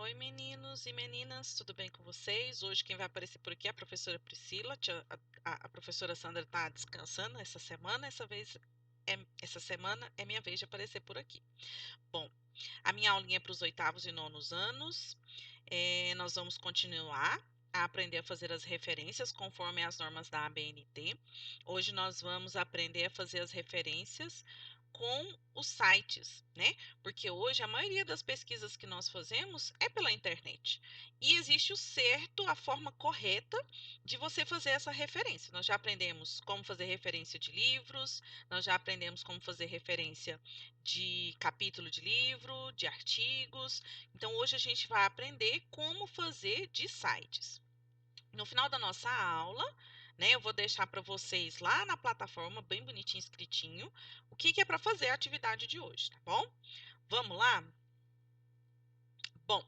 Oi, meninos e meninas, tudo bem com vocês? Hoje quem vai aparecer por aqui é a professora Priscila. A professora Sandra está descansando essa semana, essa semana é minha vez de aparecer por aqui. Bom, a minha aulinha é para os oitavos e nonos anos. Nós vamos continuar a aprender a fazer as referências conforme as normas da ABNT. Hoje nós vamos aprender a fazer as referências com os sites, né? Porque hoje a maioria das pesquisas que nós fazemos é pela internet. E existe o certo, a forma correta de você fazer essa referência. Nós já aprendemos como fazer referência de livros, nós já aprendemos como fazer referência de capítulo de livro, de artigos. Então, hoje a gente vai aprender como fazer de sites. No final da nossa aula, né, eu vou deixar para vocês lá na plataforma, bem bonitinho, escritinho, o que é para fazer a atividade de hoje, tá bom? Vamos lá? Bom,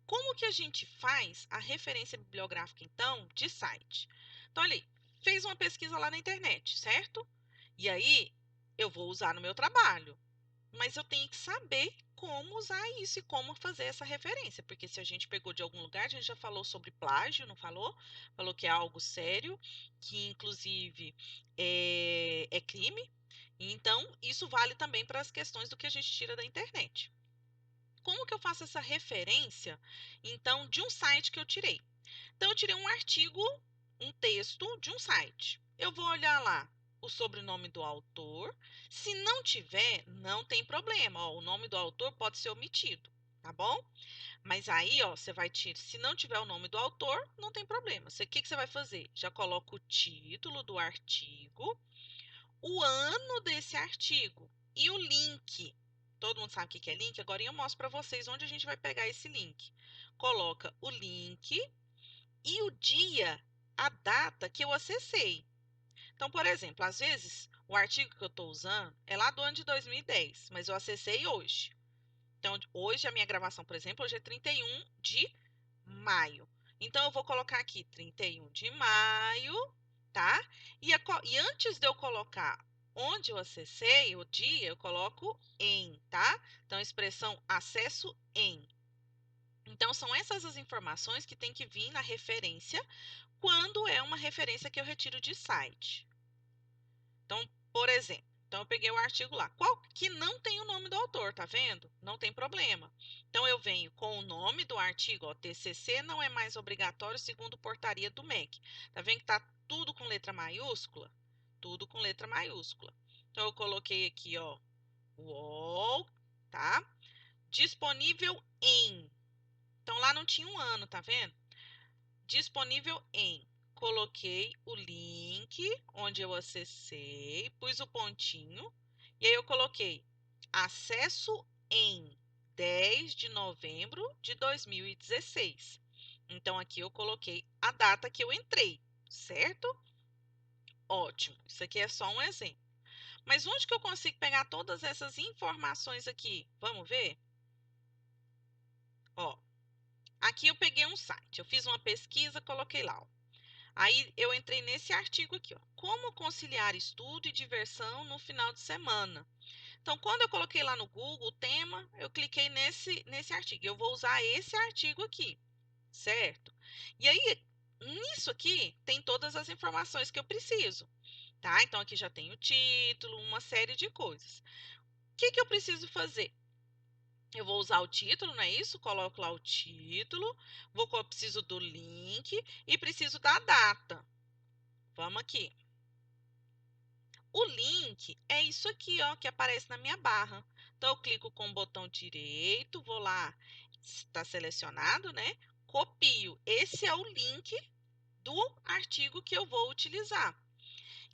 como que a gente faz a referência bibliográfica, então, de site? Então, olha aí, fez uma pesquisa lá na internet, certo? E aí, eu vou usar no meu trabalho. Mas eu tenho que saber como usar isso e como fazer essa referência, porque se a gente pegou de algum lugar, a gente já falou sobre plágio, não falou? Falou que é algo sério, que inclusive é crime. Então, isso vale também para as questões do que a gente tira da internet. Como que eu faço essa referência, então, de um site que eu tirei? Então, eu tirei um artigo, um texto de um site. Eu vou olhar lá o sobrenome do autor. Se não tiver, não tem problema. Ó, o nome do autor pode ser omitido, tá bom? Mas aí, ó, você vai tirar. Se não tiver o nome do autor, não tem problema. O que você vai fazer? Já coloca o título do artigo, o ano desse artigo e o link. Todo mundo sabe o que é link? Agora eu mostro para vocês onde a gente vai pegar esse link. Coloca o link e o dia, a data que eu acessei. Então, por exemplo, às vezes o artigo que eu estou usando é lá do ano de 2010, mas eu acessei hoje. Então, hoje a minha gravação, por exemplo, hoje é 31 de maio. Então, eu vou colocar aqui 31 de maio, tá? E antes de eu colocar onde eu acessei, o dia, eu coloco em, tá? Então, a expressão acesso em. Então, são essas as informações que tem que vir na referência quando é uma referência que eu retiro de site. Então, por exemplo, então eu peguei o artigo lá, qual que não tem o nome do autor, tá vendo? Não tem problema. Então eu venho com o nome do artigo, ó, TCC não é mais obrigatório segundo portaria do MEC. Tá vendo que tá tudo com letra maiúscula? Tudo com letra maiúscula. Então eu coloquei aqui, ó, UOL, tá? Disponível em. Então lá não tinha um ano, tá vendo? Disponível em. Coloquei o link onde eu acessei, pus o pontinho e aí eu coloquei acesso em 10 de novembro de 2016. Então aqui eu coloquei a data que eu entrei, certo? Ótimo. Isso aqui é só um exemplo. Mas onde que eu consigo pegar todas essas informações aqui? Vamos ver? Ó, aqui eu peguei um site, eu fiz uma pesquisa, coloquei lá, ó. Aí eu entrei nesse artigo aqui, ó. Como conciliar estudo e diversão no final de semana. Então, quando eu coloquei lá no Google o tema, eu cliquei nesse artigo. Eu vou usar esse artigo aqui, certo? E aí, nisso aqui, tem todas as informações que eu preciso, tá? Então, aqui já tem o título, uma série de coisas. O que que eu preciso fazer? Eu vou usar o título, não é isso? Coloco lá o título, preciso do link e preciso da data. Vamos aqui. O link é isso aqui, ó, que aparece na minha barra. Então, eu clico com o botão direito, vou lá, está selecionado, né? Copio. Esse é o link do artigo que eu vou utilizar.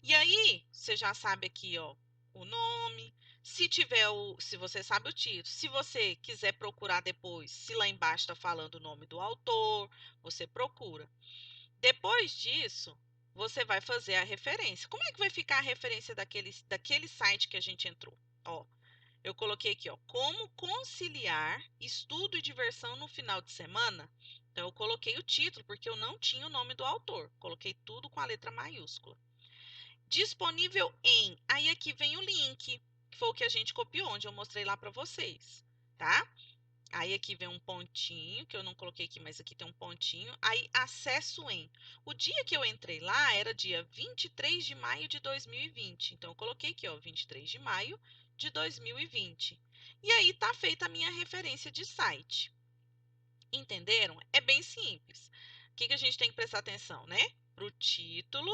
E aí, você já sabe aqui, ó, o nome. Se você sabe o título, se você quiser procurar depois, se lá embaixo está falando o nome do autor, você procura. Depois disso, você vai fazer a referência. Como é que vai ficar a referência daquele site que a gente entrou? Ó, eu coloquei aqui, ó, como conciliar estudo e diversão no final de semana. Então, eu coloquei o título, porque eu não tinha o nome do autor. Coloquei tudo com a letra maiúscula. Disponível em. Aí aqui vem o link, que foi o que a gente copiou, onde eu mostrei lá para vocês, tá? Aí aqui vem um pontinho, que eu não coloquei aqui, mas aqui tem um pontinho. Aí acesso em. O dia que eu entrei lá era dia 23 de maio de 2020. Então eu coloquei aqui, ó, 23 de maio de 2020. E aí tá feita a minha referência de site. Entenderam? É bem simples. O que que a gente tem que prestar atenção, né? Para o título,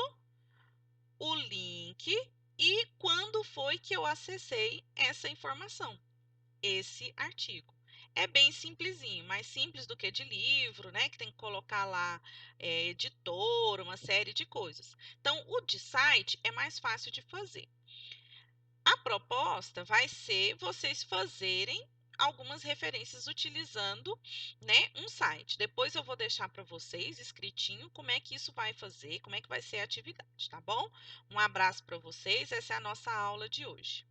o link e quando foi que eu acessei essa informação, esse artigo. É bem simplesinho, mais simples do que de livro, né? Que tem que colocar lá editor, uma série de coisas. Então, o de site é mais fácil de fazer. A proposta vai ser vocês fazerem algumas referências utilizando, né, um site. Depois eu vou deixar para vocês escritinho como é que isso vai fazer, como é que vai ser a atividade, tá bom? Um abraço para vocês, essa é a nossa aula de hoje.